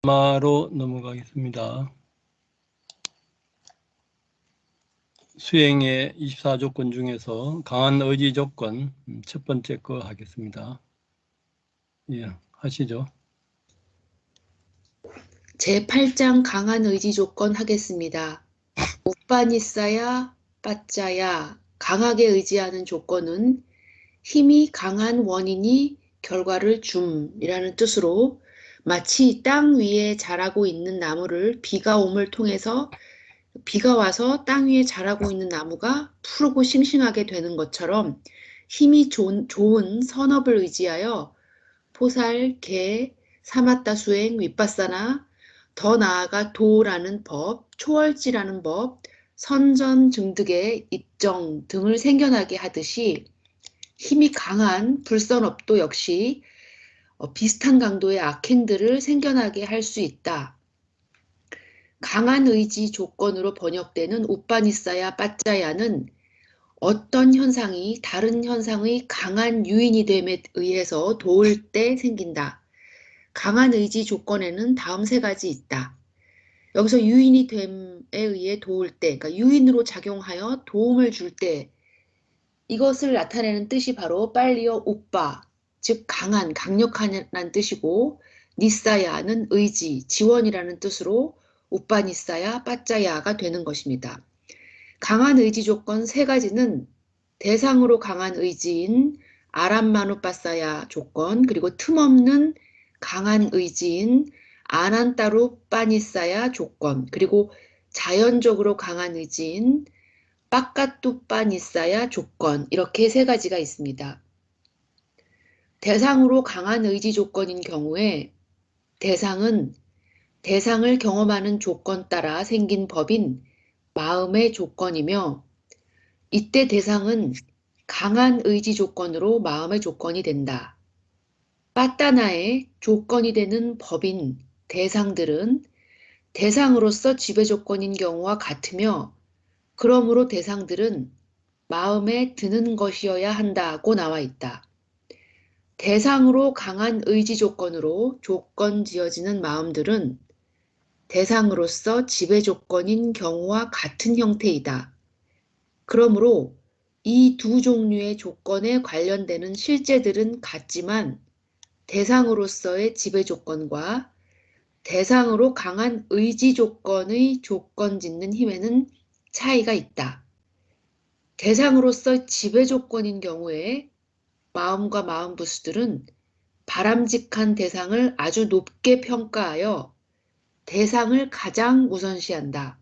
마로 넘어가겠습니다. 수행의 24조건 중에서 강한 의지 조건 첫 번째 거 하겠습니다. 예, 하시죠. 제8장 강한 의지 조건 하겠습니다. 우빠니싸야 빠짜야 강하게 의지하는 조건은 힘이 강한 원인이 결과를 줌이라는 뜻으로 마치 땅 위에 자라고 있는 나무를 비가 와서 땅 위에 자라고 있는 나무가 푸르고 싱싱하게 되는 것처럼 힘이 좋은 선업을 의지하여 포살, 개, 사마타 수행, 윗바사나, 더 나아가 도라는 법, 초월지라는 법, 선전 증득의 입정 등을 생겨나게 하듯이 힘이 강한 불선업도 역시 비슷한 강도의 악행들을 생겨나게 할 수 있다. 강한 의지 조건으로 번역되는 우빠니싸야 빠짜야는 어떤 현상이 다른 현상의 강한 유인이 됨에 의해서 도울 때 생긴다. 강한 의지 조건에는 다음 세 가지 있다. 여기서 유인이 됨에 의해 도울 때, 그러니까 유인으로 작용하여 도움을 줄 때, 이것을 나타내는 뜻이 바로 빨리어 우빠, 즉 강한, 강력한이라는 뜻이고, 니싸야는 의지, 지원이라는 뜻으로 우빠 니싸야, 빠짜야가 되는 것입니다. 강한 의지 조건 세 가지는 대상으로 강한 의지인 아람마누빠싸야 조건, 그리고 틈없는 강한 의지인 아난따루 빠니싸야 조건, 그리고 자연적으로 강한 의지인 빠까뚜 빠니싸야 조건, 이렇게 세 가지가 있습니다. 대상으로 강한 의지 조건인 경우에 대상은 대상을 경험하는 조건 따라 생긴 법인 마음의 조건이며, 이때 대상은 강한 의지 조건으로 마음의 조건이 된다. 빠따나의 조건이 되는 법인 대상들은 대상으로서 지배 조건인 경우와 같으며, 그러므로 대상들은 마음에 드는 것이어야 한다고 나와 있다. 대상으로 강한 의지 조건으로 조건 지어지는 마음들은 대상으로서 지배 조건인 경우와 같은 형태이다. 그러므로 이 두 종류의 조건에 관련되는 실제들은 같지만 대상으로서의 지배 조건과 대상으로 강한 의지 조건의 조건 짓는 힘에는 차이가 있다. 대상으로서 지배 조건인 경우에 마음과 마음 부수들은 바람직한 대상을 아주 높게 평가하여 대상을 가장 우선시한다.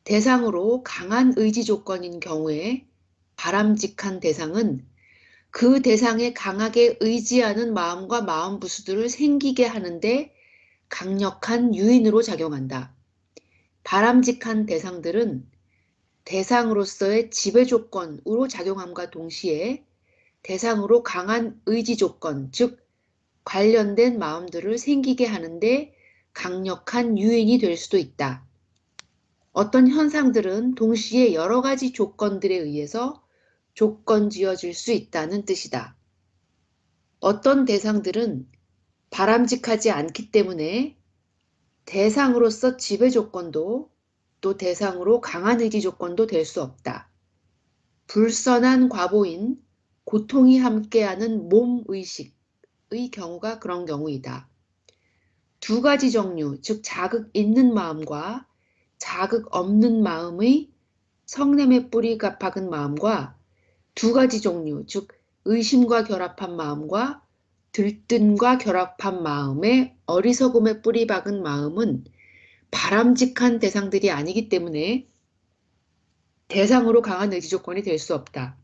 대상으로 강한 의지 조건인 경우에 바람직한 대상은 그 대상에 강하게 의지하는 마음과 마음 부수들을 생기게 하는데 강력한 유인으로 작용한다. 바람직한 대상들은 대상으로서의 지배 조건으로 작용함과 동시에 대상으로 강한 의지 조건, 즉 관련된 마음들을 생기게 하는데 강력한 유인이 될 수도 있다. 어떤 현상들은 동시에 여러 가지 조건들에 의해서 조건 지어질 수 있다는 뜻이다. 어떤 대상들은 바람직하지 않기 때문에 대상으로서 지배 조건도 또 대상으로 강한 의지 조건도 될 수 없다. 불선한 과보인 고통이 함께하는 몸의식의 경우가 그런 경우이다. 두 가지 종류, 즉 자극 있는 마음과 자극 없는 마음의 성냄의 뿌리 박은 마음과 두 가지 종류, 즉 의심과 결합한 마음과 들뜬과 결합한 마음의 어리석음의 뿌리 박은 마음은 바람직한 대상들이 아니기 때문에 대상으로 강한 의지 조건이 될 수 없다.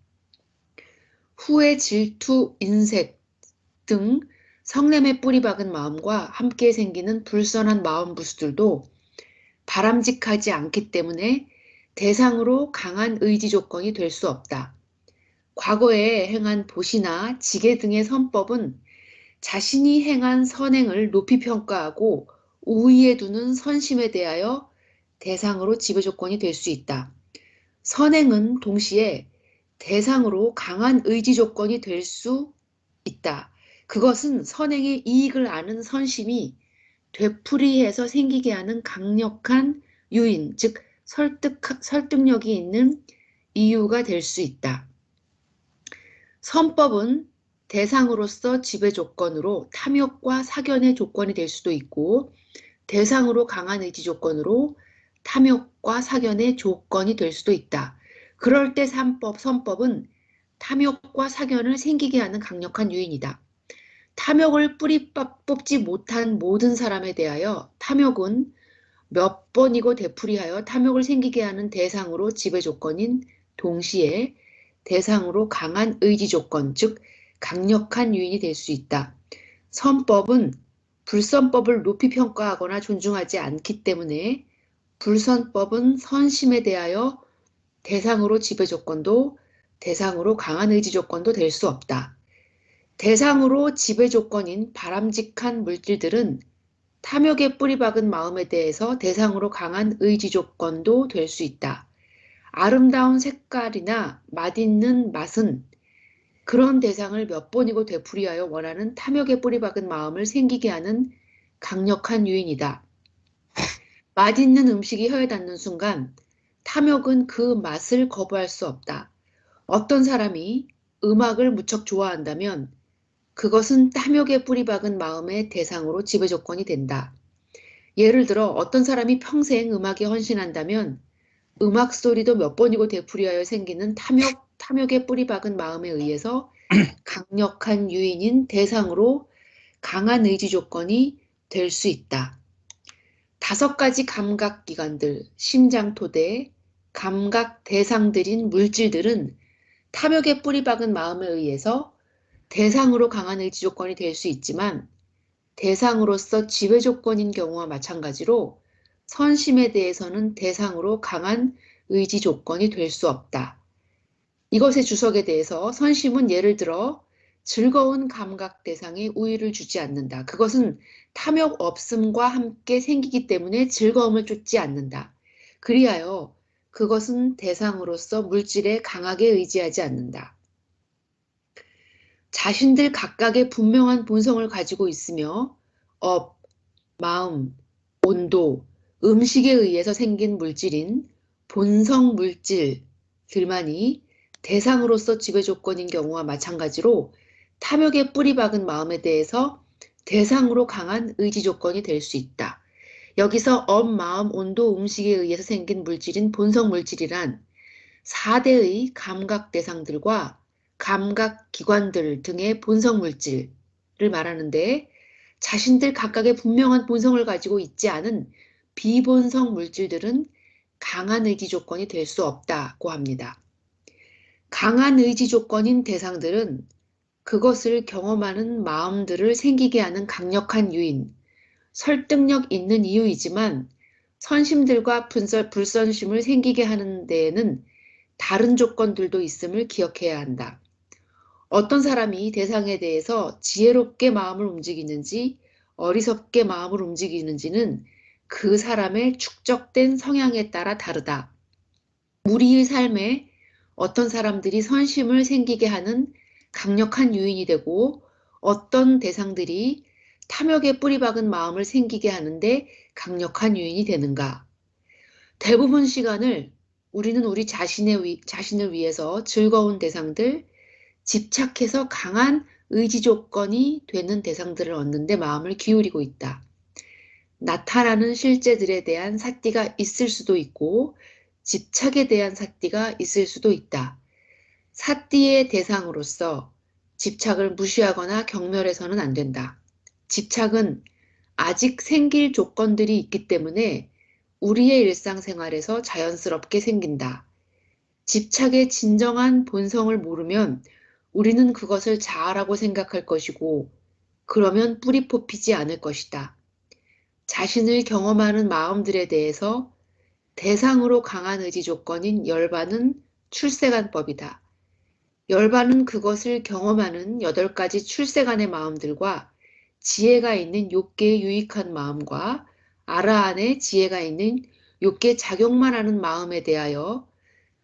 후회, 질투, 인색 등 성냄의 뿌리 박은 마음과 함께 생기는 불선한 마음 부수들도 바람직하지 않기 때문에 대상으로 강한 의지 조건이 될 수 없다. 과거에 행한 보시나 지계 등의 선법은 자신이 행한 선행을 높이 평가하고 우위에 두는 선심에 대하여 대상으로 지배 조건이 될 수 있다. 선행은 동시에 대상으로 강한 의지 조건이 될 수 있다. 그것은 선행의 이익을 아는 선심이 되풀이해서 생기게 하는 강력한 요인, 즉 설득력이 있는 이유가 될 수 있다. 선법은 대상으로서 지배 조건으로 탐욕과 사견의 조건이 될 수도 있고 대상으로 강한 의지 조건으로 탐욕과 사견의 조건이 될 수도 있다. 그럴 때 선법은 탐욕과 사견을 생기게 하는 강력한 요인이다. 탐욕을 뿌리 뽑지 못한 모든 사람에 대하여 탐욕은 몇 번이고 되풀이하여 탐욕을 생기게 하는 대상으로 지배 조건인 동시에 대상으로 강한 의지 조건, 즉 강력한 요인이 될 수 있다. 선법은 불선법을 높이 평가하거나 존중하지 않기 때문에 불선법은 선심에 대하여 대상으로 지배 조건도 대상으로 강한 의지 조건도 될 수 없다. 대상으로 지배 조건인 바람직한 물질들은 탐욕에 뿌리박은 마음에 대해서 대상으로 강한 의지 조건도 될 수 있다. 아름다운 색깔이나 맛있는 맛은 그런 대상을 몇 번이고 되풀이하여 원하는 탐욕에 뿌리박은 마음을 생기게 하는 강력한 요인이다. 맛있는 음식이 혀에 닿는 순간 탐욕은 그 맛을 거부할 수 없다. 어떤 사람이 음악을 무척 좋아한다면 그것은 탐욕에 뿌리박은 마음의 대상으로 지배 조건이 된다. 예를 들어 어떤 사람이 평생 음악에 헌신한다면 음악 소리도 몇 번이고 되풀이하여 생기는 탐욕에 뿌리박은 마음에 의해서 강력한 요인인 대상으로 강한 의지 조건이 될 수 있다. 5가지 감각기관들, 심장, 토대, 감각 대상들인 물질들은 탐욕에 뿌리박은 마음에 의해서 대상으로 강한 의지 조건이 될 수 있지만 대상으로서 지배 조건인 경우와 마찬가지로 선심에 대해서는 대상으로 강한 의지 조건이 될 수 없다. 이것의 주석에 대해서 선심은 예를 들어 즐거운 감각 대상에 우위를 주지 않는다. 그것은 탐욕 없음과 함께 생기기 때문에 즐거움을 쫓지 않는다. 그리하여 그것은 대상으로서 물질에 강하게 의지하지 않는다. 자신들 각각의 분명한 본성을 가지고 있으며 업, 마음, 온도, 음식에 의해서 생긴 물질인 본성 물질들만이 대상으로서 지배 조건인 경우와 마찬가지로 탐욕에 뿌리박은 마음에 대해서 대상으로 강한 의지 조건이 될 수 있다. 여기서 업, 마음, 온도, 음식에 의해서 생긴 물질인 본성 물질이란 4대의 감각 대상들과 감각 기관들 등의 본성 물질을 말하는데 자신들 각각의 분명한 본성을 가지고 있지 않은 비본성 물질들은 강한 의지 조건이 될 수 없다고 합니다. 강한 의지 조건인 대상들은 그것을 경험하는 마음들을 생기게 하는 강력한 요인, 설득력 있는 이유이지만 선심들과 불선심을 생기게 하는 데에는 다른 조건들도 있음을 기억해야 한다. 어떤 사람이 대상에 대해서 지혜롭게 마음을 움직이는지 어리석게 마음을 움직이는지는 그 사람의 축적된 성향에 따라 다르다. 우리의 삶에 어떤 사람들이 선심을 생기게 하는 강력한 요인이 되고 어떤 대상들이 탐욕에 뿌리박은 마음을 생기게 하는데 강력한 요인이 되는가. 대부분 시간을 우리는 우리 자신을 위해서 즐거운 대상들, 집착해서 강한 의지 조건이 되는 대상들을 얻는 데 마음을 기울이고 있다. 나타나는 실제들에 대한 삿띠가 있을 수도 있고 집착에 대한 삿띠가 있을 수도 있다. 삿띠의 대상으로서 집착을 무시하거나 경멸해서는 안 된다. 집착은 아직 생길 조건들이 있기 때문에 우리의 일상생활에서 자연스럽게 생긴다. 집착의 진정한 본성을 모르면 우리는 그것을 자아라고 생각할 것이고 그러면 뿌리 뽑히지 않을 것이다. 자신을 경험하는 마음들에 대해서 대상으로 강한 의지 조건인 열반은 출세간법이다. 열반은 그것을 경험하는 8가지 출세간의 마음들과 지혜가 있는 욕계에 유익한 마음과 아라한의 지혜가 있는 욕계 작용만 하는 마음에 대하여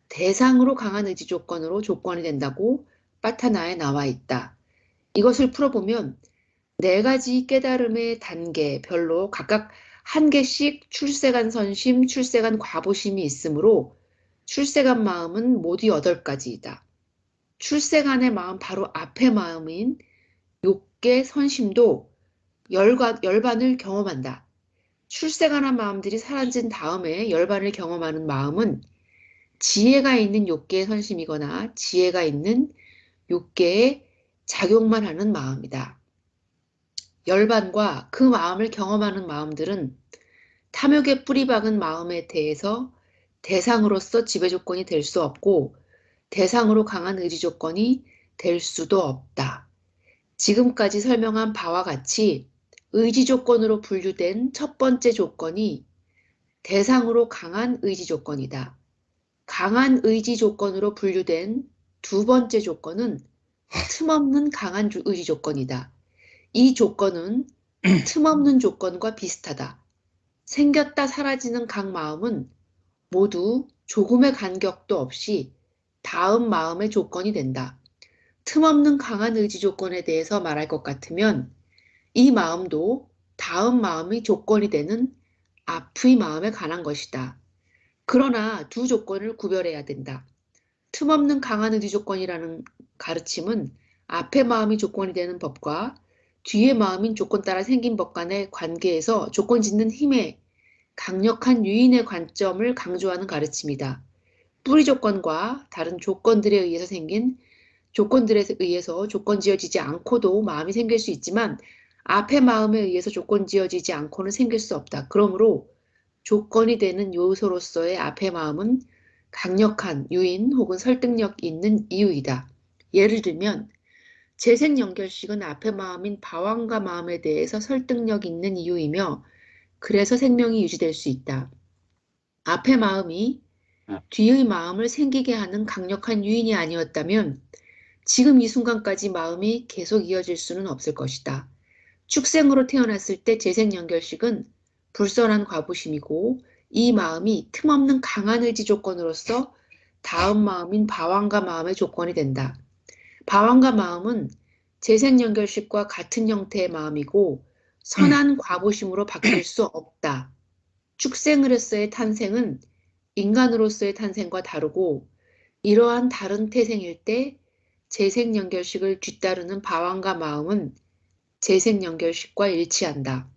대상으로 강한 의지 조건으로 조건이 된다고 파타나에 나와 있다. 이것을 풀어보면 네 가지 깨달음의 단계별로 각각 한 개씩 출세간 선심, 출세간 과보심이 있으므로 출세간 마음은 모두 8가지이다. 출세간의 마음 바로 앞의 마음인 욕계 선심도 열반을 경험한다. 출세간한 마음들이 사라진 다음에 열반을 경험하는 마음은 지혜가 있는 욕계의 선심이거나 지혜가 있는 욕계에 작용만 하는 마음이다. 열반과 그 마음을 경험하는 마음들은 탐욕의 뿌리 박은 마음에 대해서 대상으로서 지배 조건이 될 수 없고 대상으로 강한 의지 조건이 될 수도 없다. 지금까지 설명한 바와 같이 의지 조건으로 분류된 첫 번째 조건이 대상으로 강한 의지 조건이다. 강한 의지 조건으로 분류된 두 번째 조건은 틈없는 강한 의지 조건이다. 이 조건은 틈없는 조건과 비슷하다. 생겼다 사라지는 각 마음은 모두 조금의 간격도 없이 다음 마음의 조건이 된다. 틈없는 강한 의지 조건에 대해서 말할 것 같으면 이 마음도 다음 마음의 조건이 되는 앞의 마음에 관한 것이다. 그러나 두 조건을 구별해야 된다. 틈없는 강한 의지 조건이라는 가르침은 앞의 마음이 조건이 되는 법과 뒤의 마음인 조건 따라 생긴 법 간의 관계에서 조건 짓는 힘의 강력한 유인의 관점을 강조하는 가르침이다. 뿌리 조건과 다른 조건들에 의해서 생긴 조건들에 의해서 조건 지어지지 않고도 마음이 생길 수 있지만 앞의 마음에 의해서 조건 지어지지 않고는 생길 수 없다. 그러므로 조건이 되는 요소로서의 앞의 마음은 강력한 유인 혹은 설득력 있는 이유이다. 예를 들면 재생연결식은 앞의 마음인 방황과 마음에 대해서 설득력 있는 이유이며 그래서 생명이 유지될 수 있다. 앞의 마음이 뒤의 마음을 생기게 하는 강력한 유인이 아니었다면 지금 이 순간까지 마음이 계속 이어질 수는 없을 것이다. 축생으로 태어났을 때 재생연결식은 불선한 과부심이고 이 마음이 틈없는 강한 의지 조건으로서 다음 마음인 방황과 마음의 조건이 된다. 방황과 마음은 재생연결식과 같은 형태의 마음이고 선한 과부심으로 바뀔 수 없다. 축생으로서의 탄생은 인간으로서의 탄생과 다르고 이러한 다른 태생일 때 재생연결식을 뒤따르는 방황과 마음은 재생연결식과 일치한다.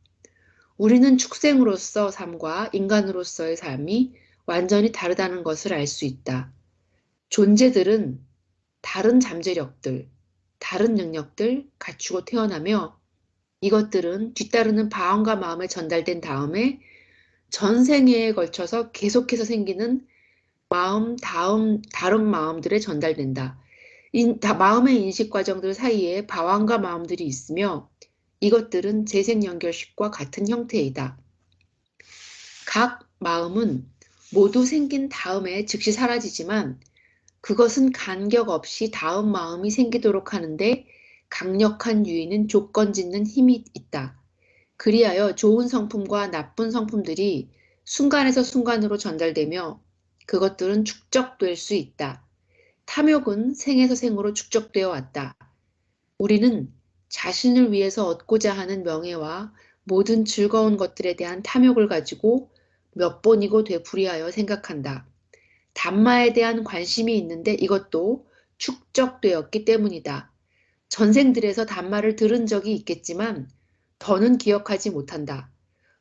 우리는 축생으로서 삶과 인간으로서의 삶이 완전히 다르다는 것을 알 수 있다. 존재들은 다른 잠재력들, 다른 능력들 갖추고 태어나며 이것들은 뒤따르는 방황과 마음에 전달된 다음에 전생애에 걸쳐서 계속해서 생기는 다른 마음들에 전달된다. 마음의 인식 과정들 사이에 방황과 마음들이 있으며 이것들은 재생연결식과 같은 형태이다. 각 마음은 모두 생긴 다음에 즉시 사라지지만 그것은 간격 없이 다음 마음이 생기도록 하는데 강력한 유인은 조건 짓는 힘이 있다. 그리하여 좋은 성품과 나쁜 성품들이 순간에서 순간으로 전달되며 그것들은 축적될 수 있다. 탐욕은 생에서 생으로 축적되어 왔다. 우리는 자신을 위해서 얻고자 하는 명예와 모든 즐거운 것들에 대한 탐욕을 가지고 몇 번이고 되풀이하여 생각한다. 담마에 대한 관심이 있는데 이것도 축적되었기 때문이다. 전생들에서 담마를 들은 적이 있겠지만 더는 기억하지 못한다.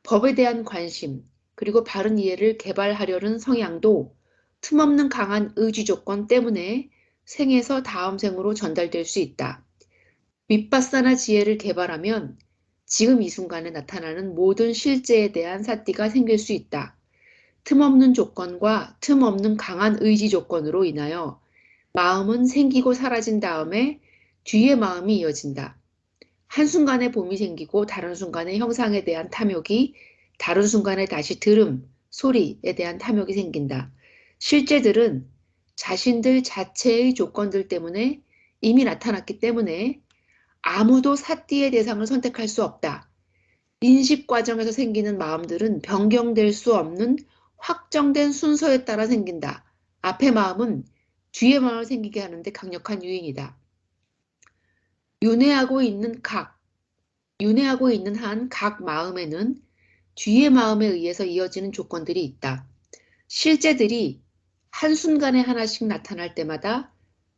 법에 대한 관심, 그리고 바른 이해를 개발하려는 성향도 틈없는 강한 의지 조건 때문에 생에서 다음 생으로 전달될 수 있다. 윗바사나 지혜를 개발하면 지금 이 순간에 나타나는 모든 실제에 대한 사띠가 생길 수 있다. 틈없는 조건과 틈없는 강한 의지 조건으로 인하여 마음은 생기고 사라진 다음에 뒤의 마음이 이어진다. 한순간에 봄이 생기고 다른 순간에 형상에 대한 탐욕이 다른 순간에 다시 들음, 소리에 대한 탐욕이 생긴다. 실제들은 자신들 자체의 조건들 때문에 이미 나타났기 때문에 아무도 사띠의 대상을 선택할 수 없다. 인식 과정에서 생기는 마음들은 변경될 수 없는 확정된 순서에 따라 생긴다. 앞의 마음은 뒤의 마음을 생기게 하는데 강력한 유인이다. 윤회하고 있는 각, 윤회하고 있는 한 각 마음에는 뒤의 마음에 의해서 이어지는 조건들이 있다. 실제들이 한순간에 하나씩 나타날 때마다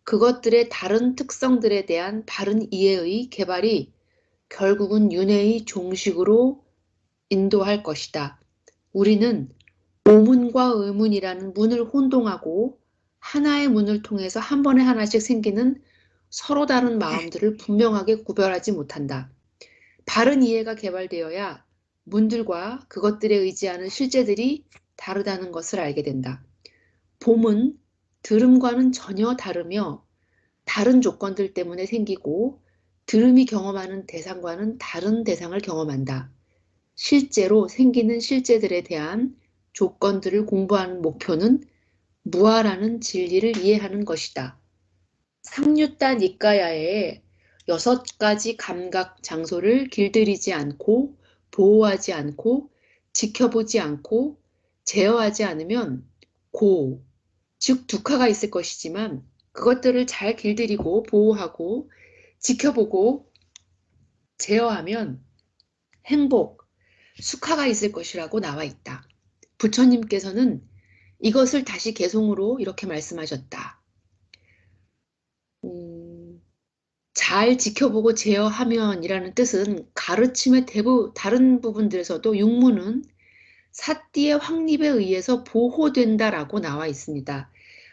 그것들의 다른 특성들에 대한 바른 이해의 개발이 결국은 윤회의 종식으로 인도할 것이다. 우리는 오문과 의문이라는 문을 혼동하고 하나의 문을 통해서 한 번에 하나씩 생기는 서로 다른 마음들을 분명하게 구별하지 못한다. 바른 이해가 개발되어야 문들과 그것들에 의지하는 실제들이 다르다는 것을 알게 된다. 봄은 들음과는 전혀 다르며 다른 조건들 때문에 생기고 들음이 경험하는 대상과는 다른 대상을 경험한다. 실제로 생기는 실제들에 대한 조건들을 공부하는 목표는 무아라는 진리를 이해하는 것이다. 상류타 니까야의 6가지 감각 장소를 길들이지 않고 보호하지 않고 지켜보지 않고 제어하지 않으면 고, 즉 두카가 있을 것이지만 그것들을 잘 길들이고 보호하고 지켜보고 제어하면 행복, 수카가 있을 것이라고 나와 있다. 부처님께서는 이것을 다시 개송으로 이렇게 말씀하셨다. 잘 지켜보고 제어하면이라는 뜻은 가르침의 다른 부분들에서도 육문은 사띠의 확립에 의해서 보호된다라고 나와 있습니다.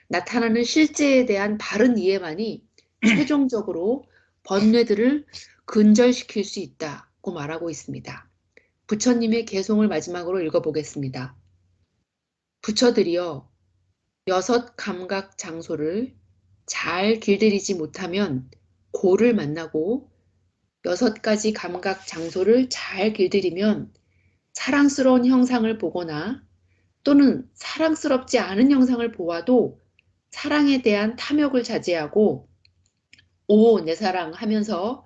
나타나는 실제에 대한 바른 이해만이 최종적으로 번뇌들을 근절시킬 수 있다고 말하고 있습니다. 부처님의 개송을 마지막으로 읽어보겠습니다. 부처들이여 6감각 장소를 잘 길들이지 못하면 고를 만나고 6가지 감각 장소를 잘 길들이면 사랑스러운 형상을 보거나 또는 사랑스럽지 않은 형상을 보아도 사랑에 대한 탐욕을 자제하고 오, 내 사랑 하면서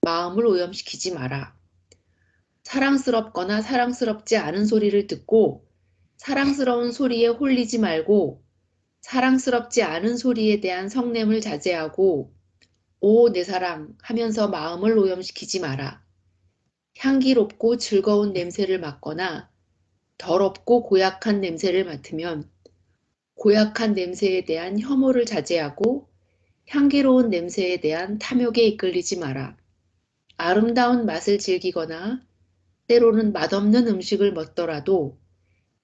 마음을 오염시키지 마라. 사랑스럽거나 사랑스럽지 않은 소리를 듣고 사랑스러운 소리에 홀리지 말고 사랑스럽지 않은 소리에 대한 성냄을 자제하고 오, 내 사랑 하면서 마음을 오염시키지 마라. 향기롭고 즐거운 냄새를 맡거나 더럽고 고약한 냄새를 맡으면 고약한 냄새에 대한 혐오를 자제하고 향기로운 냄새에 대한 탐욕에 이끌리지 마라. 아름다운 맛을 즐기거나 때로는 맛없는 음식을 먹더라도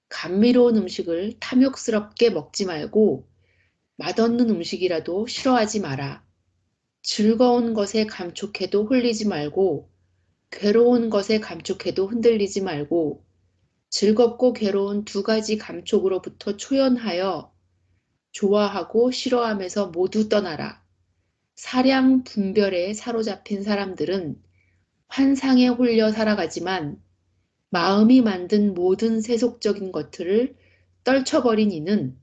감미로운 음식을 탐욕스럽게 먹지 말고 맛없는 음식이라도 싫어하지 마라. 즐거운 것에 감촉해도 홀리지 말고 괴로운 것에 감촉해도 흔들리지 말고 즐겁고 괴로운 2가지 감촉으로부터 초연하여 좋아하고 싫어하면서 모두 떠나라. 사량 분별에 사로잡힌 사람들은 환상에 홀려 살아가지만 마음이 만든 모든 세속적인 것들을 떨쳐버린 이는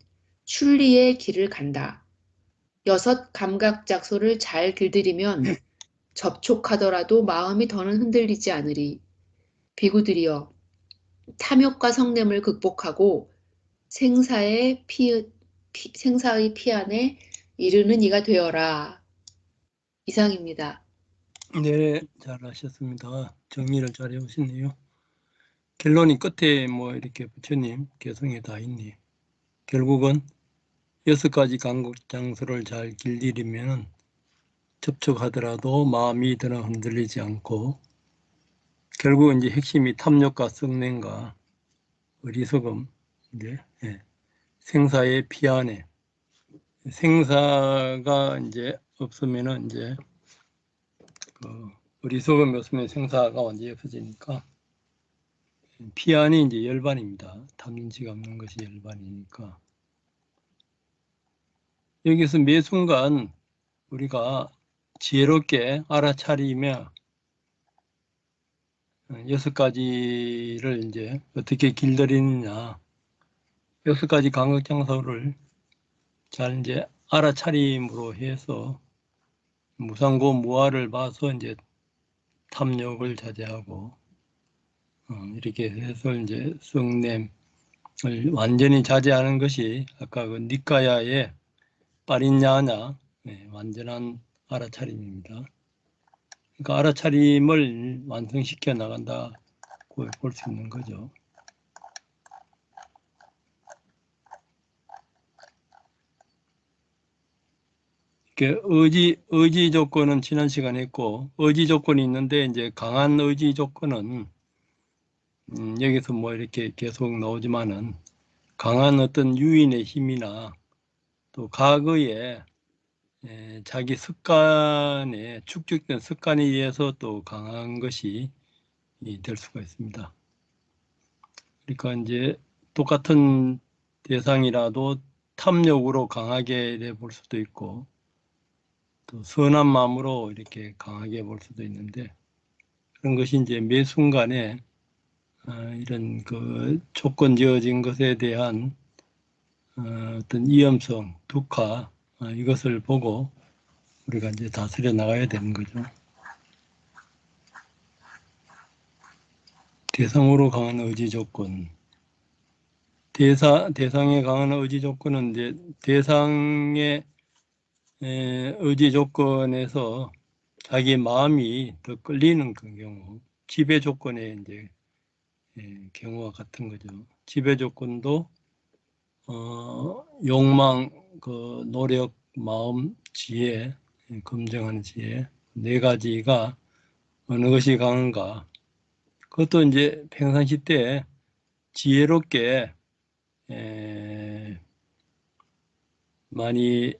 순리의 길을 간다. 6감각 장소를 잘 길들이면 접촉하더라도 마음이 더는 흔들리지 않으리. 비구들이여, 탐욕과 성냄을 극복하고 생사의 피안에 이르는 이가 되어라. 이상입니다. 네, 잘하셨습니다. 정리를 잘 해오시네요. 결론이 끝에 뭐 이렇게 부처님 개성에 다 있네. 결국은 6가지 감각 장소를 잘 길들이면 접촉하더라도 마음이 더는 흔들리지 않고 결국 이제 핵심이 탐욕과 성냄과 어리석음, 이제 생사의 피안에 생사가 이제 없으면은 이제 어리석음이 없으면 생사가 완전히 없어지니까 피안이 이제 열반입니다. 탐진치가 없는 것이 열반이니까 여기서 매 순간 우리가 지혜롭게 알아차리며 6가지를 이제 어떻게 길들이느냐 6가지 감각장소를 잘 이제 알아차림으로 해서 무상고 무아를 봐서 이제 탐욕을 자제하고 이렇게 해서 이제 성냄을 완전히 자제하는 것이 아까 그 니까야의 빠린야냐 완전한 알아차림입니다. 그러니까 알아차림을 완성시켜 나간다고 볼 수 있는 거죠. 의지 조건은 지난 시간에 했고, 의지 조건이 있는데, 이제 강한 의지 조건은, 여기서 뭐 이렇게 계속 나오지만은, 강한 어떤 유인의 힘이나, 또 과거에 자기 습관에, 축적된 습관에 의해서 또 강한 것이 될 수가 있습니다. 그러니까 이제 똑같은 대상이라도 탐욕으로 강하게 내볼 수도 있고, 또 선한 마음으로 이렇게 강하게 볼 수도 있는데, 그런 것이 이제 매 순간에 이런 그 조건 지어진 것에 대한 어떤 위험성, 독화, 이것을 보고 우리가 이제 다스려 나가야 되는 거죠. 대상으로 강한 의지 조건. 대상에 강한 의지 조건은 이제 대상의 의지 조건에서 자기 마음이 더 끌리는 그 경우, 지배 조건의 이제 경우와 같은 거죠. 지배 조건도 욕망, 그 노력, 마음, 지혜, 검증하는 지혜 네 가지가 어느 것이 강한가. 그것도 이제 평상시 때 지혜롭게 많이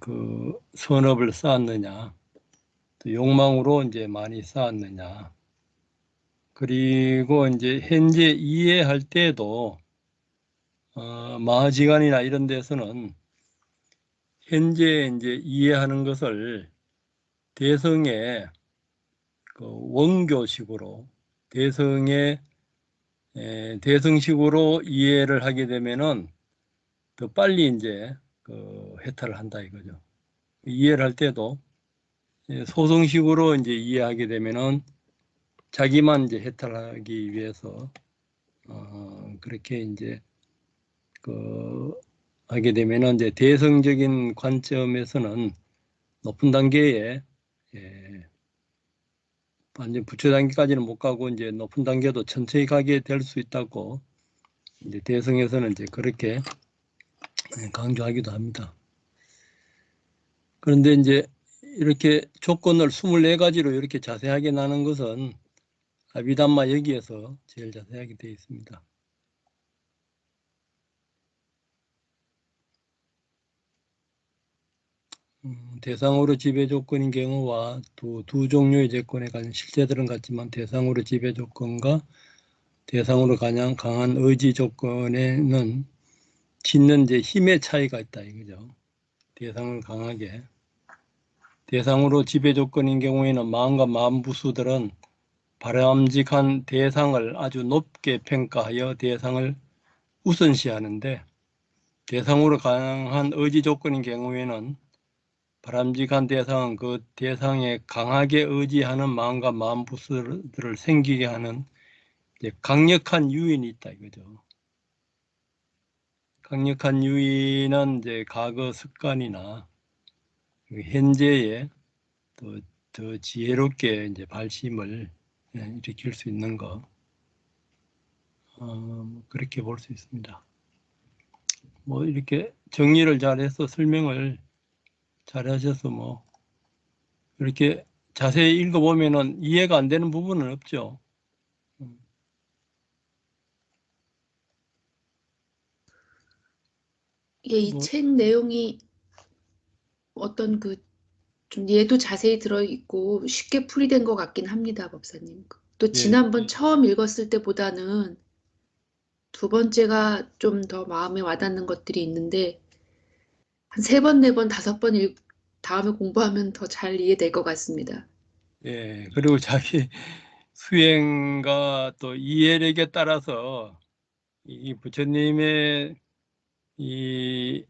그 선업을 쌓았느냐, 또 욕망으로 이제 많이 쌓았느냐. 그리고 이제 현재 이해할 때도 마하지간이나 이런 데서는 현재 이제 이해하는 것을 대성의 그 원교식으로 대성식으로 이해를 하게 되면은 더 빨리 이제 그 해탈을 한다 이거죠. 이해를 할 때도 소성식으로 이제 이해하게 되면은 자기만 이제 해탈하기 위해서 그렇게 이제 그 하게 되면은 이제 대성적인 관점에서는 높은 단계에 완전 부처 단계까지는 못 가고 이제 높은 단계도 천천히 가게 될 수 있다고 이제 대성에서는 이제 그렇게 강조하기도 합니다. 그런데 이제 이렇게 조건을 24가지로 이렇게 자세하게 나눈 것은 아비담마 여기에서 제일 자세하게 되어 있습니다. 대상으로 지배 조건인 경우와 두 종류의 조건에 관한 실제들은 같지만 대상으로 지배 조건과 대상으로 가장 강한 의지 조건에는 짓는 이제 힘의 차이가 있다 이거죠. 대상을 강하게. 대상으로 지배 조건인 경우에는 마음과 마음 부수들은 바람직한 대상을 아주 높게 평가하여 대상을 우선시하는데 대상으로 강한 의지 조건인 경우에는 바람직한 대상은 그 대상에 강하게 의지하는 마음과 마음 부수들을 생기게 하는 이제 강력한 유인이 있다 이거죠. 강력한 유인은 이제 과거 습관이나 현재의 더 지혜롭게 이제 발심을 일으킬 수 있는 거 그렇게 볼 수 있습니다. 뭐 이렇게 정리를 잘해서 설명을 잘하셔서 뭐 이렇게 자세히 읽어보면은 이해가 안 되는 부분은 없죠. 예, 이 뭐, 책 내용이 어떤 좀 얘도 자세히 들어있고 쉽게 풀이된 것 같긴 합니다, 법사님. 또 예, 지난번 처음 읽었을 때보다는 두 번째가 좀 더 마음에 와닿는 것들이 있는데 한 세 번, 네 번, 다섯 번 다음에 공부하면 더 잘 이해될 것 같습니다. 예. 그리고 자기 수행과 또 이해력에 따라서 이 부처님의 이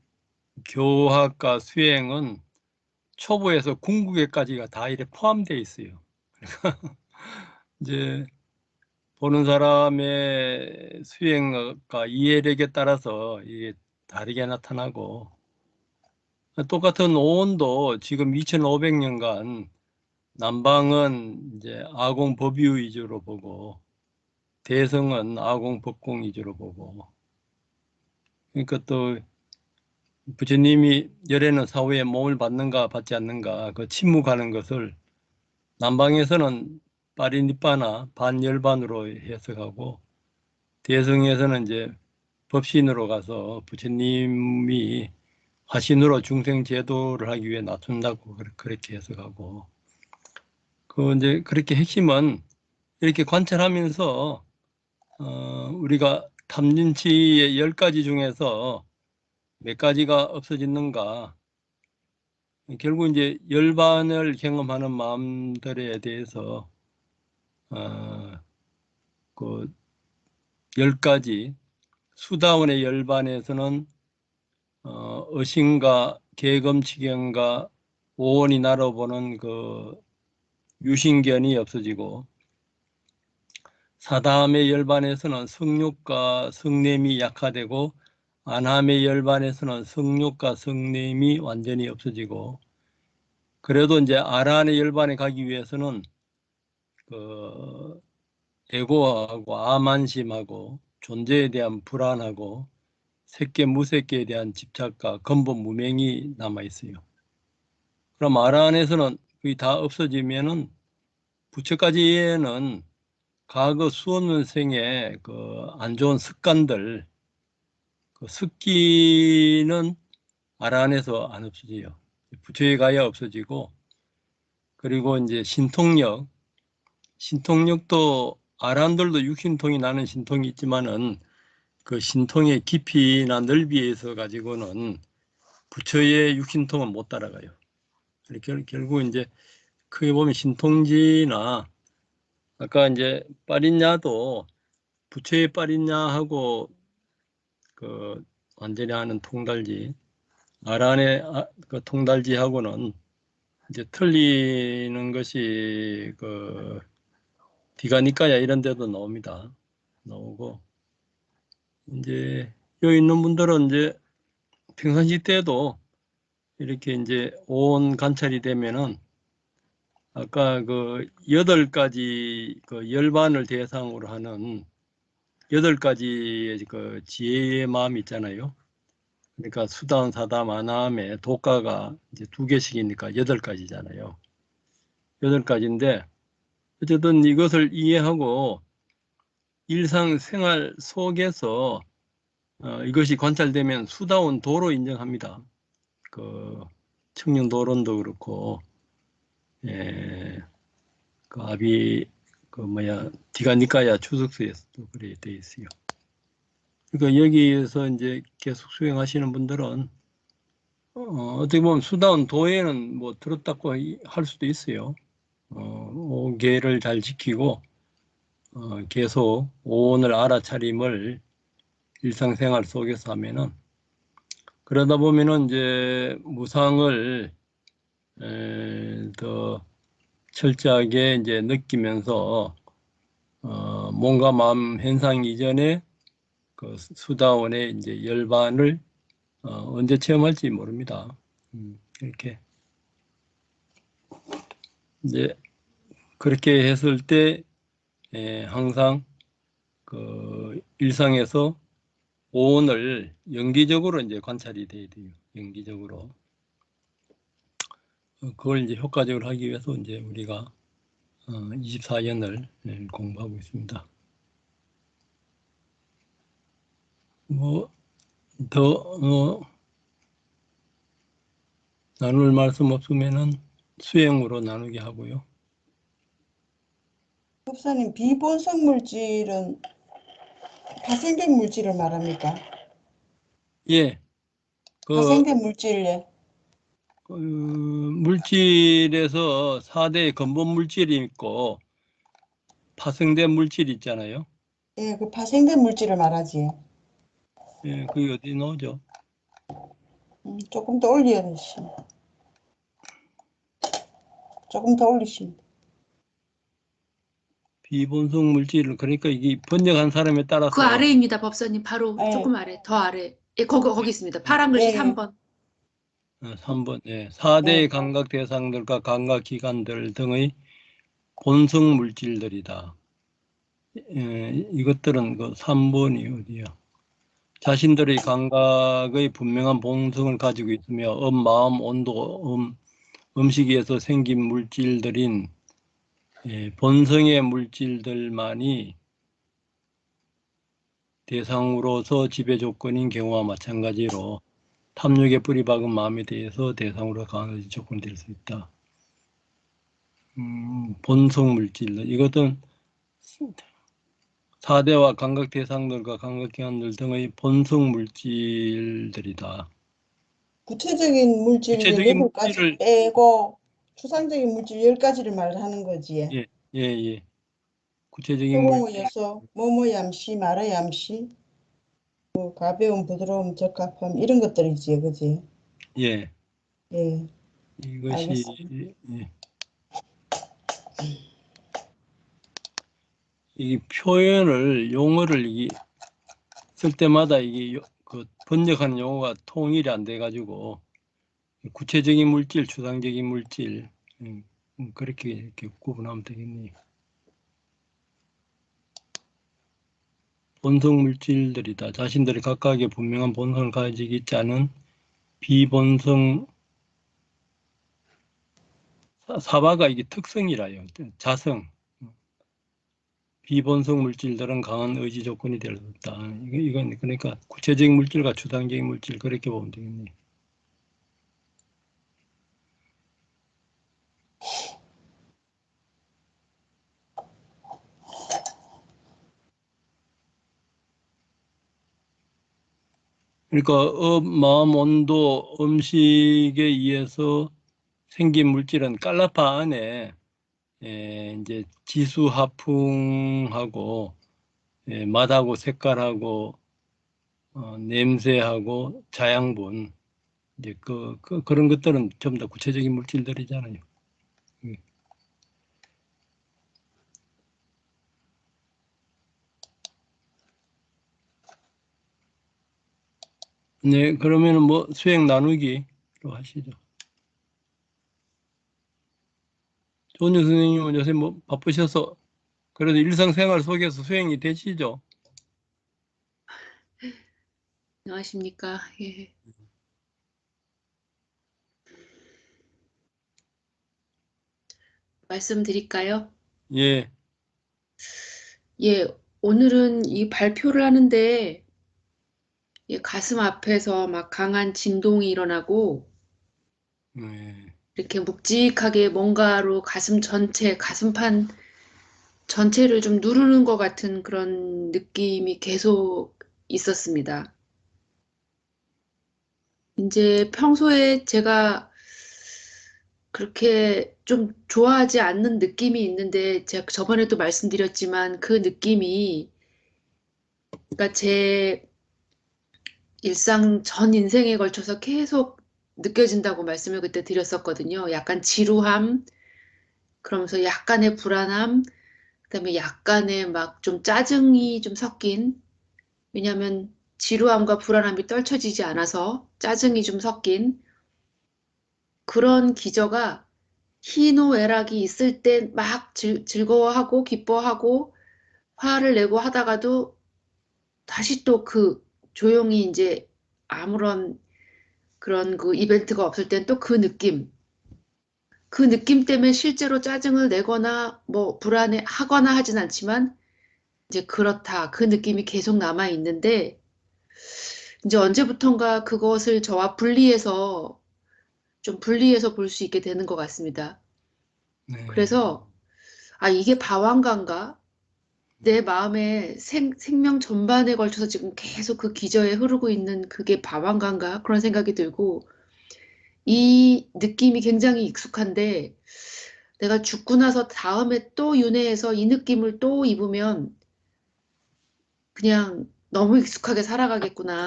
교학과 수행은 초보에서 궁극에까지가 다 이래 포함되어 있어요. 이제 보는 사람의 수행과 이해력에 따라서 이게 다르게 나타나고 똑같은 오온도 지금 2500년간 남방은 이제 아공 법유 위주로 보고 대성은 아공 법공 위주로 보고, 그러니까 또 부처님이 열애는 사후에 몸을 받는가 받지 않는가 그 침묵하는 것을 남방에서는 파리니빠나 반열반으로 해석하고, 대성에서는 이제 법신으로 가서 부처님이 화신으로 중생 제도를 하기 위해 낮춘다고 그렇게 해석하고, 그 이제 그렇게 핵심은 이렇게 관찰하면서 우리가 탐진치의 10가지 중에서 몇 가지가 없어지는가, 결국 이제 열반을 경험하는 마음들에 대해서 그 10가지 수다원의 열반에서는 어신과 계검치경과 오온이 나눠보는 그 유신견이 없어지고, 사담의 열반에서는 성욕과 성냄이 약화되고, 안함의 열반에서는 성욕과 성냄이 완전히 없어지고, 그래도 이제 아란의 열반에 가기 위해서는 그 에고하고 아만심하고 존재에 대한 불안하고 색계 무색계에 대한 집착과 근본 무명이 남아 있어요. 그럼 아란에서는 거의 다 없어지면은 부처까지에는 과거 수없는 생의 그 안 좋은 습관들, 그 습기는 아란에서 안 없어져요. 부처에 가야 없어지고, 그리고 이제 신통력도 아란들도 육신통이 나는 신통이 있지만은 그 신통의 깊이나 넓이에 있어 가지고는 부처의 육신통은 못 따라가요. 결국 이제 크게 보면 신통지나 아까 이제 빠린야도 부처의 빠린야하고 그 완전히 하는 통달지, 아란의 그 통달지하고는 이제 틀리는 것이 그 디가니까야 이런 데도 나옵니다. 나오고, 이제 여기 있는 분들은 이제 평상시 때도 이렇게 이제 온 관찰이 되면은 아까 그 8가지 그 열반을 대상으로 하는 8가지의 그 지혜의 마음이 있잖아요. 그러니까 수다원, 사담, 아남의 도가가 이제 2개씩이니까 8가지잖아요. 8가지인데 어쨌든 이것을 이해하고 일상생활 속에서 이것이 관찰되면 수다원 도로 인정합니다. 그 청룡도론도 그렇고, 예, 그 아비 그 뭐야 디가니까야 추석서에서도 그래 돼 있어요. 그러니까 여기에서 이제 계속 수행하시는 분들은 어떻게 보면 수다원 도에는 뭐 들었다고 할 수도 있어요. 5계를 잘 지키고 계속 오온을 알아차림을 일상생활 속에서 하면은, 그러다 보면은 이제 무상을 더 철저하게 이제 느끼면서 몸과 마음 현상 이전에 그 수다원의 이제 열반을 언제 체험할지 모릅니다. 이렇게 이제 그렇게 했을 때 항상 그 일상에서 오온을 연기적으로 이제 관찰이 돼야 돼요. 연기적으로. 그걸 이제 효과적으로 하기 위해서 이제 우리가 24연을 공부하고 있습니다. 뭐 더 나눌 말씀 없으면은 수행으로 나누게 하고요. 법사님, 비본성 물질은 파생된 물질을 말합니까? 예, 파생된 물질에 물질에서 4대 근본 물질이 있고 파생된 물질이 있잖아요. 예, 그 파생된 물질을 말하지. 예, 그게 어디 나오죠? 조금 더 올려주시면. 조금 더 올리시면. 비본성 물질을, 그러니까 이게 번역한 사람에 따라서 그 아래입니다, 법사님. 바로 예. 조금 아래, 더 아래. 예, 거기 있습니다. 파란 글씨 예. 3번. 3번. 예. 4대의 감각 대상들과 감각 기관들 등의 본성 물질들이다. 이것들은 그 3번이 어디야? 자신들의 감각의 분명한 본성을 가지고 있으며 마음, 온도, 음식에서 생긴 물질들인 본성의 물질들만이 대상으로서 지배 조건인 경우와 마찬가지로 탐욕의 뿌리 박은 마음에 대해서 대상으로 강한 조건이 될 수 있다. 본성 물질들. 이것은 4대와 감각 대상들과 감각 기관들 등의 본성 물질들이다. 구체적인 물질 구체적인 18가지 물질을 빼고 추상적인 물질 10가지를 말하는 거지. 예. 구체적인 표공의 물질. 요소, 뭐뭐 얌시, 마라 얌시, 뭐 가벼움, 부드러움, 적합함 이런 것들이지, 그지? 예. 예, 이것이 알겠습니다. 이 표현을 용어를 쓸 때마다 이게 그 번역하는 용어가 통일이 안 돼 가지고 구체적인 물질, 추상적인 물질 그렇게 이렇게 구분하면 되겠네요. 본성 물질들이다. 자신들이 각각의 분명한 본성을 가지고 있지 않은 비본성 사바가 이게 특성이라요. 자성. 비본성 물질들은 강한 의지 조건이 될 수 없다. 이건 그러니까 구체적인 물질과 추상적인 물질 그렇게 보면 되겠네요. 그러니까 마음, 온도, 음식에 의해서 생긴 물질은 깔라파 안에 이제 지수, 하풍하고 맛하고 색깔하고 냄새하고 자양분 이제 그런 것들은 전부 다 구체적인 물질들이잖아요. 네, 그러면은 뭐 수행 나누기로 하시죠. 조은유 선생님은 요새 뭐 바쁘셔서 그래도 일상생활 속에서 수행이 되시죠? 안녕하십니까? 예. 말씀드릴까요? 예, 예, 오늘은 이 발표를 하는데 예, 가슴 앞에서 막 강한 진동이 일어나고 예, 이렇게 묵직하게 뭔가로 가슴 전체, 가슴판 전체를 좀 누르는 것 같은 그런 느낌이 계속 있었습니다. 이제 평소에 제가 그렇게 좀 좋아하지 않는 느낌이 있는데 제가 저번에도 말씀드렸지만 그 느낌이 그러니까 제 일상 전 인생에 걸쳐서 계속 느껴진다고 말씀을 그때 드렸었거든요. 약간 지루함, 그러면서 약간의 불안함, 그다음에 약간의 막 좀 짜증이 좀 섞인, 왜냐하면 지루함과 불안함이 떨쳐지지 않아서 짜증이 좀 섞인 그런 기저가 희노애락이 있을 때 막 즐거워하고 기뻐하고 화를 내고 하다가도 다시 또 그 조용히 이제 아무런 그런 그 이벤트가 없을 땐 또 그 느낌 때문에 실제로 짜증을 내거나 뭐 불안해 하거나 하진 않지만 이제 그렇다. 그 느낌이 계속 남아 있는데 이제 언제부턴가 그것을 저와 분리해서 좀 분리해서 볼 수 있게 되는 것 같습니다. 네. 그래서 아, 이게 방황가인가? 내 마음의 생명 전반에 걸쳐서 지금 계속 그 기저에 흐르고 있는 그게 방황가인가? 그런 생각이 들고 이 느낌이 굉장히 익숙한데 내가 죽고 나서 다음에 또 윤회해서 이 느낌을 또 입으면 그냥 너무 익숙하게 살아가겠구나.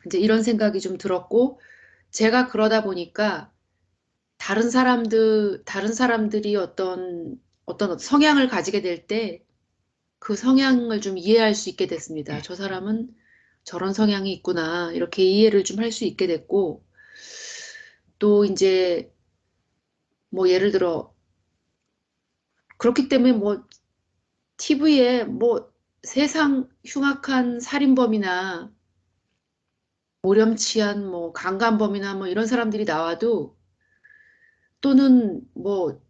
이제 이런 생각이 좀 들었고 제가 그러다 보니까 다른 사람들이 어떤 성향을 가지게 될 때 그 성향을 좀 이해할 수 있게 됐습니다. 저 사람은 저런 성향이 있구나. 이렇게 이해를 좀 할 수 있게 됐고 또 이제 뭐 예를 들어 그렇기 때문에 뭐 TV에 뭐 세상 흉악한 살인범이나 모렴치한 뭐 강간범이나 뭐 이런 사람들이 나와도 또는 뭐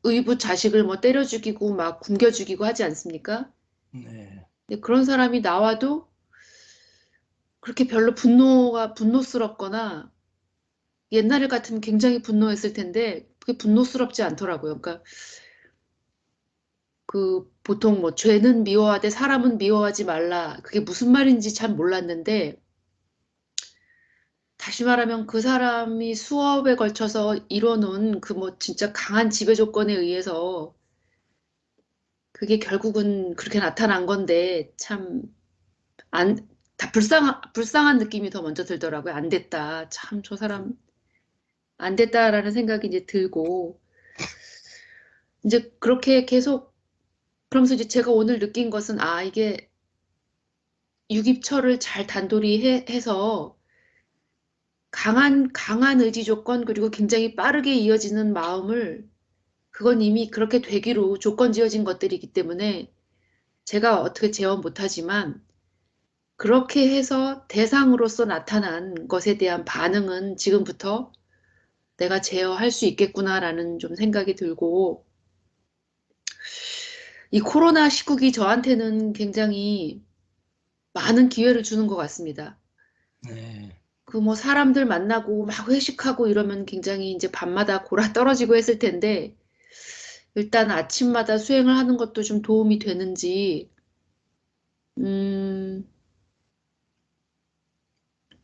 의붓 자식을 뭐 때려 죽이고 막 굶겨 죽이고 하지 않습니까? 네. 근데 그런 사람이 나와도 그렇게 별로 분노스럽거나 옛날 같으면 굉장히 분노했을 텐데 그게 분노스럽지 않더라고요. 그러니까 그 보통 뭐 죄는 미워하되 사람은 미워하지 말라. 그게 무슨 말인지 잘 몰랐는데 다시 말하면 그 사람이 수업에 걸쳐서 이뤄놓은 그 뭐 진짜 강한 지배 조건에 의해서 그게 결국은 그렇게 나타난 건데 참 안, 다 불쌍한 느낌이 더 먼저 들더라고요. 안 됐다. 참 저 사람 안 됐다라는 생각이 이제 들고 이제 그렇게 계속 그러면서 이제 제가 오늘 느낀 것은 아 이게 유기처를 잘 단돌이 해서 강한 의지 조건 그리고 굉장히 빠르게 이어지는 마음을 그건 이미 그렇게 되기로 조건 지어진 것들이기 때문에 제가 어떻게 제어 못하지만 그렇게 해서 대상으로서 나타난 것에 대한 반응은 지금부터 내가 제어할 수 있겠구나라는 좀 생각이 들고 이 코로나 시국이 저한테는 굉장히 많은 기회를 주는 것 같습니다. 네. 그 뭐 사람들 만나고 막 회식하고 이러면 굉장히 이제 밤마다 골아 떨어지고 했을 텐데 일단 아침마다 수행을 하는 것도 좀 도움이 되는지 음,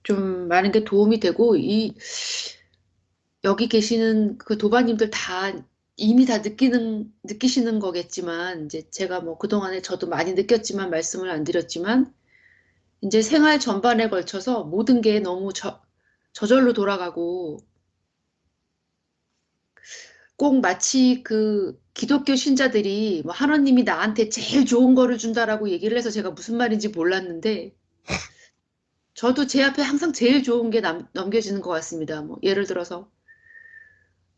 좀 많은 게 도움이 되고 이 여기 계시는 그 도반님들 다 이미 다 느끼시는 거겠지만 이제 제가 뭐 그동안에 저도 많이 느꼈지만 말씀을 안 드렸지만 이제 생활 전반에 걸쳐서 모든 게 너무 저절로 돌아가고 꼭 마치 그 기독교 신자들이 뭐 하나님이 나한테 제일 좋은 거를 준다라고 얘기를 해서 제가 무슨 말인지 몰랐는데 저도 제 앞에 항상 제일 좋은 게 넘겨지는 것 같습니다. 뭐 예를 들어서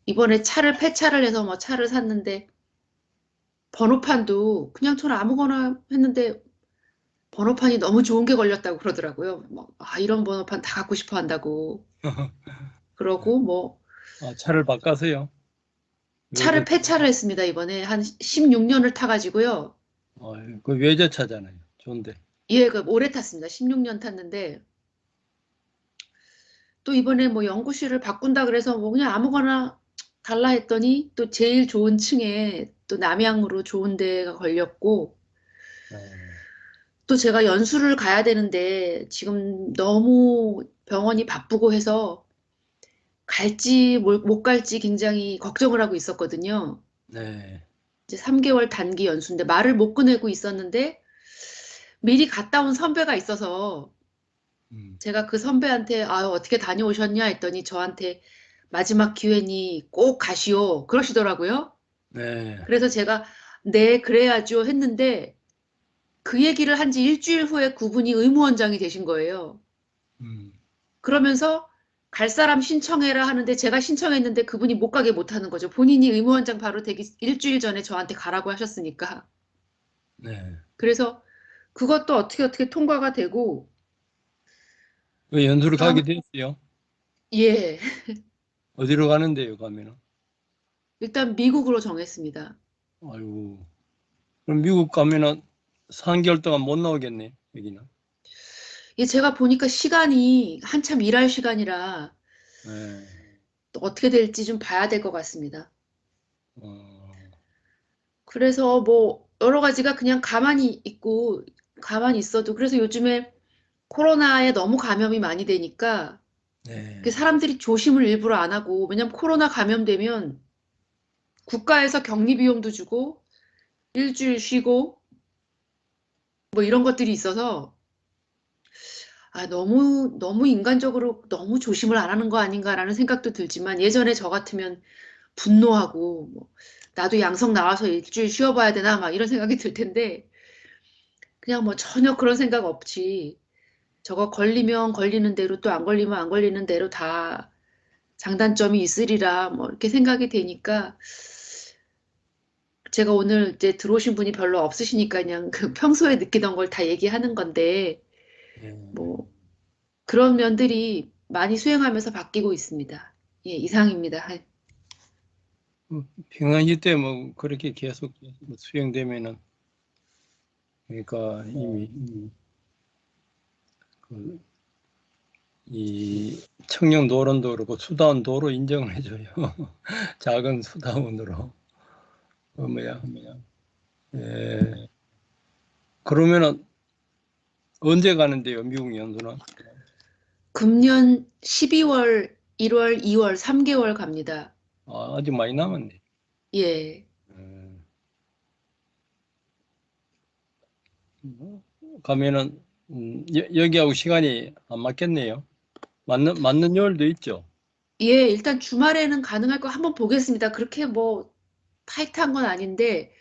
이번에 폐차를 해서 뭐 차를 샀는데 번호판도 그냥 저는 아무거나 했는데 번호판이 너무 좋은 게 걸렸다고 그러더라고요. 뭐, 아, 이런 번호판 다 갖고 싶어 한다고. 그러고 뭐 아, 차를 바꿔서요. 차를 외제, 폐차를 했습니다. 이번에 한 16년을 타가지고요. 그 외제차잖아요. 좋은데. 예, 그 오래 탔습니다. 16년 탔는데 또 이번에 뭐 연구실을 바꾼다 그래서 뭐 그냥 아무거나 달라 했더니 또 제일 좋은 층에 또 남향으로 좋은 데가 걸렸고 네. 또 제가 연수를 가야 되는데 지금 너무 병원이 바쁘고 해서 갈지 못 갈지 굉장히 걱정을 하고 있었거든요. 네. 이제 3개월 단기 연수인데 말을 못 꺼내고 있었는데 미리 갔다 온 선배가 있어서 음. 제가 그 선배한테 아유 어떻게 다녀오셨냐 했더니 저한테 마지막 기회니 꼭 가시오 그러시더라고요. 네. 그래서 제가 네 그래야죠 했는데 그 얘기를 한 지 일주일 후에 그분이 의무원장이 되신 거예요. 음. 그러면서 갈 사람 신청해라 하는데 제가 신청했는데 그분이 못 가게 못 하는 거죠. 본인이 의무원장 바로 되기 일주일 전에 저한테 가라고 하셨으니까. 네. 그래서 그것도 어떻게 통과가 되고 그 연수를 그다음 가게 됐어요. 예 어디로 가는데요, 가면은? 일단 미국으로 정했습니다. 아이고. 그럼 미국 가면은 3개월 동안 못 나오겠네, 여기는. 예, 제가 보니까 시간이 한참 일할 시간이라 네. 또 어떻게 될지 좀 봐야 될 것 같습니다. 어, 그래서 뭐 여러 가지가 그냥 가만히 있어도 그래서 요즘에 코로나에 너무 감염이 많이 되니까 그 네. 사람들이 조심을 일부러 안 하고 왜냐면 코로나 감염되면 국가에서 격리 비용도 주고 일주일 쉬고 뭐 이런 것들이 있어서 아, 너무 인간적으로 너무 조심을 안 하는 거 아닌가라는 생각도 들지만 예전에 저 같으면 분노하고 뭐 나도 양성 나와서 일주일 쉬어봐야 되나 막 이런 생각이 들 텐데 그냥 뭐 전혀 그런 생각 없이 저거 걸리면 걸리는 대로 또 안 걸리면 안 걸리는 대로 다 장단점이 있으리라 뭐 이렇게 생각이 되니까 제가 오늘 이제 들어오신 분이 별로 없으시니까 그냥 그 평소에 느끼던 걸 다 얘기하는 건데 예. 뭐 그런 면들이 많이 수행하면서 바뀌고 있습니다. 예, 이상입니다. 평상시 때 뭐 그렇게 계속 수행되면은 그러니까 이미 그 이 청령 노론도 그렇고 수다원도로 인정을 해줘요. 작은 수다원으로. 뭐야. 예. 그러면은 언제 가는데요, 미국 연수는? 금년 12월, 1월, 2월 3개월 갑니다. 아, 아직 많이 남았네. 예. 가면은 여기하고 시간이 안 맞겠네요. 맞는 요일도 있죠. 예, 일단 주말에는 가능할 거 한번 보겠습니다. 그렇게 뭐 타이트한 건 아닌데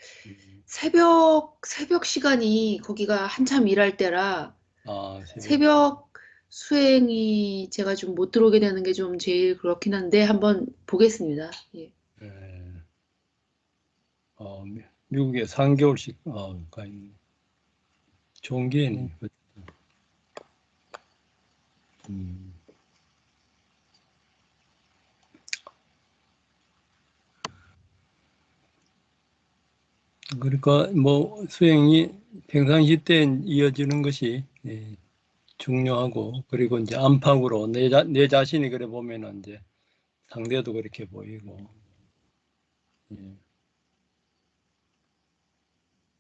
새벽 시간이 거기가 한참 일할 때라 아, 새벽 수행이 제가 좀 못 들어오게 되는 게 좀 제일 그렇긴 한데 한번 보겠습니다. 예. 예. 미국에 3개월씩 가 있네. 좋은 기회네. 음. 그러니까 뭐 수행이 평상시 때 이어지는 것이 중요하고, 그리고 이제 안팎으로 내 자신이 그래 보면은 이제 상대도 그렇게 보이고. 예.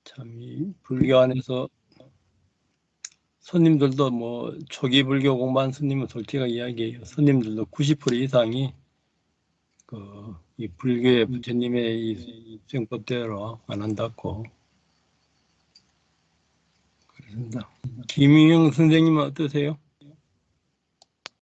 참 이 불교 안에서 스님들도 뭐 초기 불교 공부한 스님은 솔직히 이야기해요. 스님들도 90% 이상이 이 불교의 부처님의 이 수행법대로 안 한다고 그렇습니다. 김인영 선생님은 어떠세요?